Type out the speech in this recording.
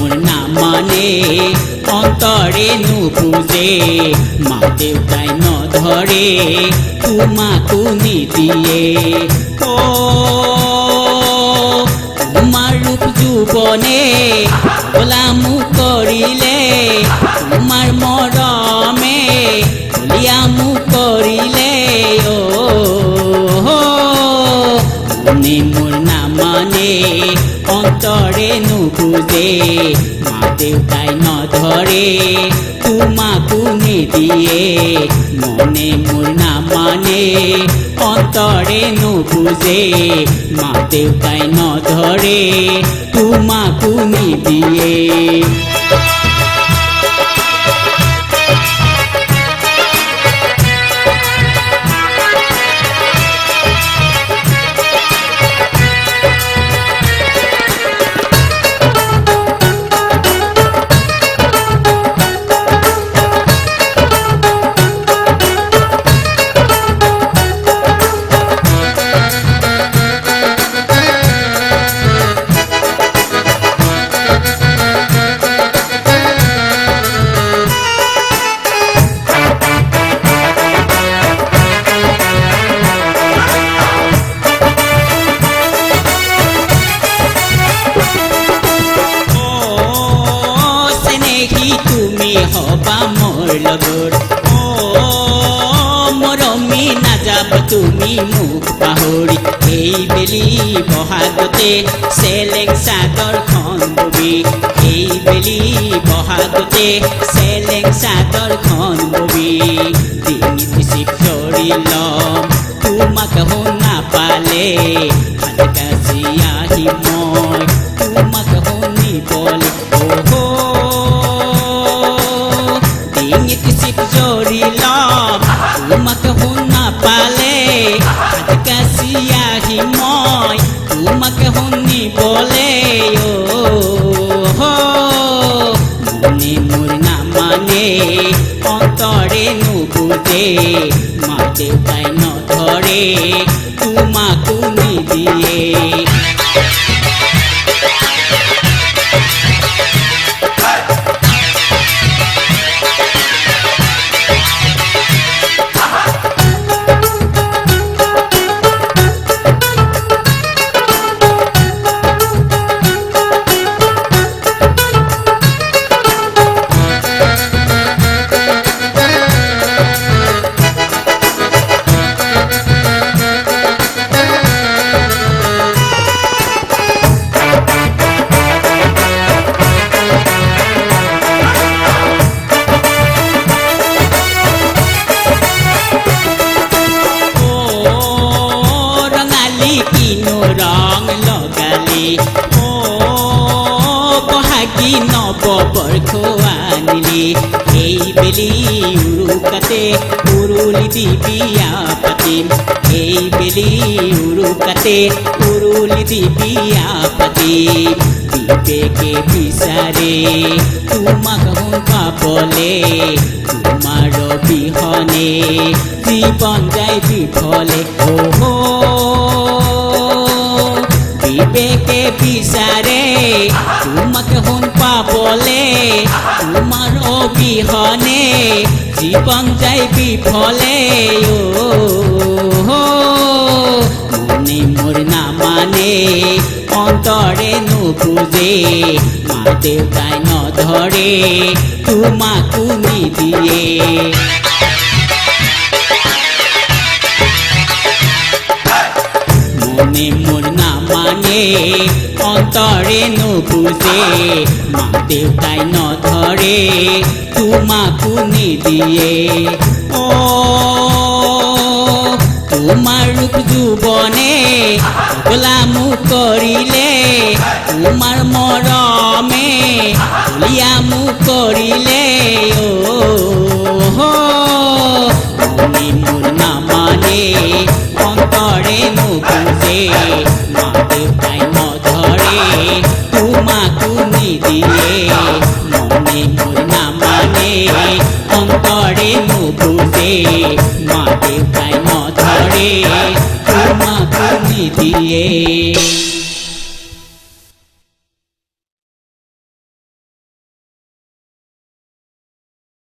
মোর না মানে অন্তরে নুপুজে মা দেউতাই নধরে তোমাকো নিদিয়ে ও তোমার রূপ যুবনে গোলামু করিলে তোমার মরমে বলিয়ামু করিলে ও মনে মোর না মানে অন্তরে নুপুজে মা দেউতাই নধরে তোমাকো নিদিয়ে মনে মোর না মানে অন্তরে নুপুজে মা দেউতাই নধরে তোমাকো নিদিয়ে তুমি হবা মোর লগৰ ও মৰমী নাযাব তুমি মোক পাহৰি এই বেলি বহাগতে চেলেং চাদৰখন ববি এই বেলি বহাগতে চেলেং চাদৰখন ববি ডিঙিত চিপ ধৰি লম তোমাক শুনা পালে কাজি আহি মই তোমাক শুনিবলে চিপ জৰি লম তোমাক শুনা পালে কাছি আহি মই তোমাক শুনিবলে মনে মোৰ না মানে অন্তৰে নুবুজে মা দেউতাই নধৰে তোমাকো নিদিয়ে রং লগালে ও বহাগী নব বৰ্ষ আনিলে এই বেলি উৰুকাতে উৰুলি দি বিয়া পাতিম এই বেলি উৰুকাতে উৰুলি দি বিয়া পাতিম বিবেকে বিচাৰে তোমাক পাবলে তোমাৰ বিহনে জীৱন যায় বিফলে বিবেকে বিচাৰে তোমাক শুন পাবলে তোমাৰ অবিহনে জীৱন যায় বিফলে মনে মোৰ না মানে অন্তৰে নুবুজে মা দেউতাই নধৰে তোমাকো নিদিয়ে মনে মোৰ না মানে অন্তৰে নুবুজে মা দেউতাই নধৰে তোমাকো নিদিয়ে ও তোমাৰ ৰূপ যুৱনে গোলামু কৰিলে তোমাৰ মৰমে বলিয়ামু কৰিলে মনে মোৰ না মানে অন্তৰে নুবুজে মা দেউতাই নধৰে তোমাকো নিদিয়ে মনে মোৰ না মানে অন্তৰে নুবুজে মা দেউতাই নধৰে তোমাকো নিদিয়ে।